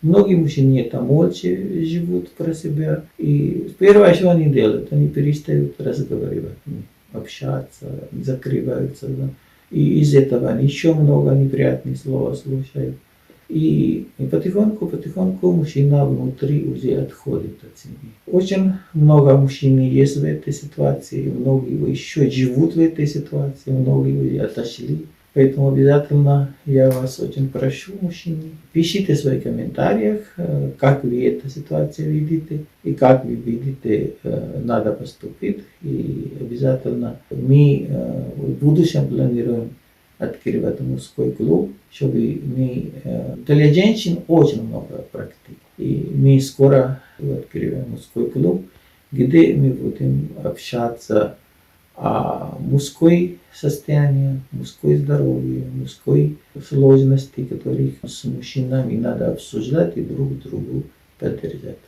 Многие мужчины это молча живут про себя. И первое, что они делают, они перестают разговаривать, общаться, закрываются. Да. И из этого они еще много неприятных слов слушают. И потихоньку мужчина внутри уже отходит от семьи. Очень много мужчин есть в этой ситуации, многие еще живут в этой ситуации, многие уже отошли. Поэтому обязательно я вас очень прошу, мужчины, пишите в своих комментариях, как вы эту ситуацию видите и как вы видите, надо поступить. И обязательно мы в будущем планируем открывать мужской клуб, чтобы мы для женщин очень много практик. И мы скоро открываем мужской клуб, где мы будем общаться о мужской состоянии, мужской здоровье, мужской сложности, которых с мужчинами надо обсуждать и друг другу поддержать.